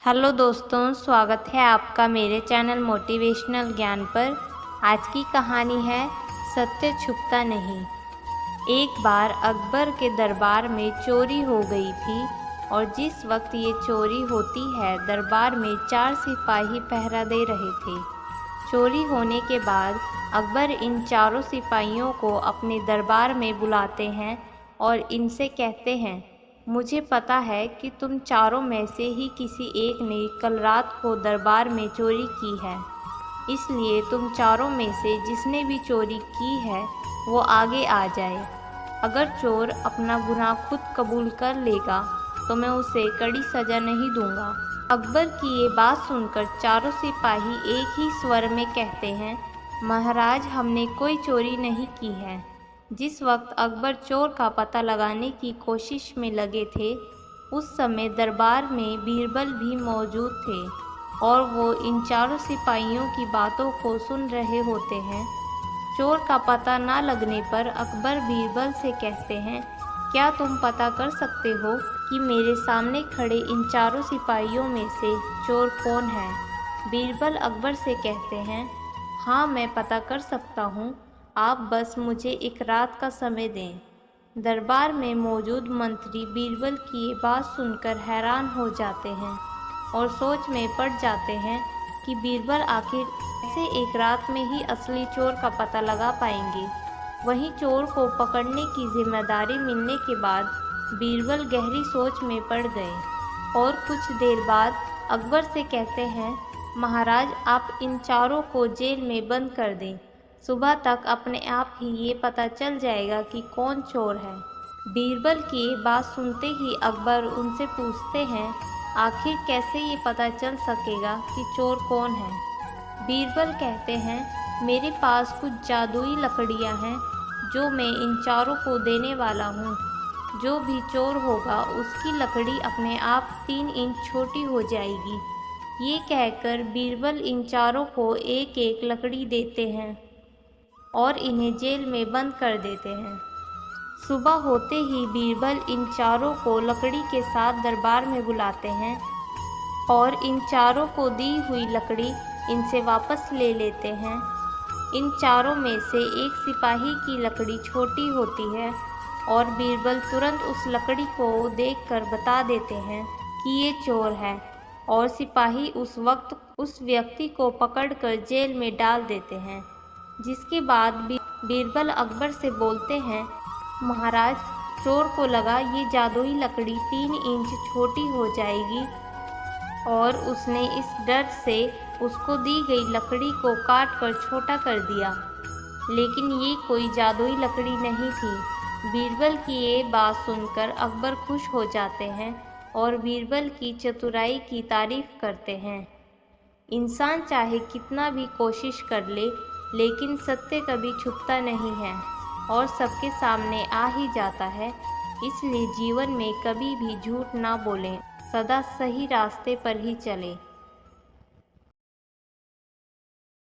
Hello दोस्तों, स्वागत है आपका मेरे चैनल मोटिवेशनल ज्ञान पर। आज की कहानी है सत्य छुपता नहीं। एक बार अकबर के दरबार में चोरी हो गई थी और जिस वक्त ये चोरी होती है दरबार में 4 सिपाही पहरा दे रहे थे। चोरी होने के बाद अकबर इन चारों सिपाहियों को अपने दरबार में बुलाते हैं और इनसे कहते हैं, मुझे पता है कि तुम चारों में से ही किसी एक ने कल रात को दरबार में चोरी की है, इसलिए तुम चारों में से जिसने भी चोरी की है वो आगे आ जाए। अगर चोर अपना गुनाह खुद कबूल कर लेगा तो मैं उसे कड़ी सज़ा नहीं दूंगा। अकबर की ये बात सुनकर चारों सिपाही एक ही स्वर में कहते हैं, महाराज, हमने कोई चोरी नहीं की है। जिस वक्त अकबर चोर का पता लगाने की कोशिश में लगे थे उस समय दरबार में बीरबल भी मौजूद थे और वो इन चारों सिपाहियों की बातों को सुन रहे होते हैं। चोर का पता ना लगने पर अकबर बीरबल से कहते हैं, क्या तुम पता कर सकते हो कि मेरे सामने खड़े इन चारों सिपाहियों में से चोर कौन है? बीरबल अकबर से कहते हैं, हाँ, मैं पता कर सकता हूँ, आप बस मुझे एक रात का समय दें। दरबार में मौजूद मंत्री बीरबल की ये बात सुनकर हैरान हो जाते हैं और सोच में पड़ जाते हैं कि बीरबल आखिर ऐसे एक रात में ही असली चोर का पता लगा पाएंगे। वहीं चोर को पकड़ने की जिम्मेदारी मिलने के बाद बीरबल गहरी सोच में पड़ गए और कुछ देर बाद अकबर से कहते हैं, महाराज, आप इन चारों को जेल में बंद कर दें। सुबह तक अपने आप ही ये पता चल जाएगा कि कौन चोर है। बीरबल की ये बात सुनते ही अकबर उनसे पूछते हैं, आखिर कैसे ये पता चल सकेगा कि चोर कौन है? बीरबल कहते हैं, मेरे पास कुछ जादुई लकड़ियाँ हैं जो मैं इन चारों को देने वाला हूँ। जो भी चोर होगा उसकी लकड़ी अपने आप 3 इंच छोटी हो जाएगी। ये कहकर बीरबल इन चारों को एक एक लकड़ी देते हैं और इन्हें जेल में बंद कर देते हैं। सुबह होते ही बीरबल इन चारों को लकड़ी के साथ दरबार में बुलाते हैं और इन चारों को दी हुई लकड़ी इनसे वापस ले लेते हैं। इन चारों में से एक सिपाही की लकड़ी छोटी होती है और बीरबल तुरंत उस लकड़ी को देखकर बता देते हैं कि ये चोर है और सिपाही उस वक्त उस व्यक्ति को पकड़कर जेल में डाल देते हैं। जिसके बाद बीरबल अकबर से बोलते हैं, महाराज, चोर को लगा ये जादुई लकड़ी 3 इंच छोटी हो जाएगी और उसने इस डर से उसको दी गई लकड़ी को काट कर छोटा कर दिया, लेकिन ये कोई जादुई लकड़ी नहीं थी। बीरबल की ये बात सुनकर अकबर खुश हो जाते हैं और बीरबल की चतुराई की तारीफ करते हैं। इंसान चाहे कितना भी कोशिश कर ले, लेकिन सत्य कभी छुपता नहीं है और सबके सामने आ ही जाता है। इसलिए जीवन में कभी भी झूठ ना बोलें, सदा सही रास्ते पर ही चलें।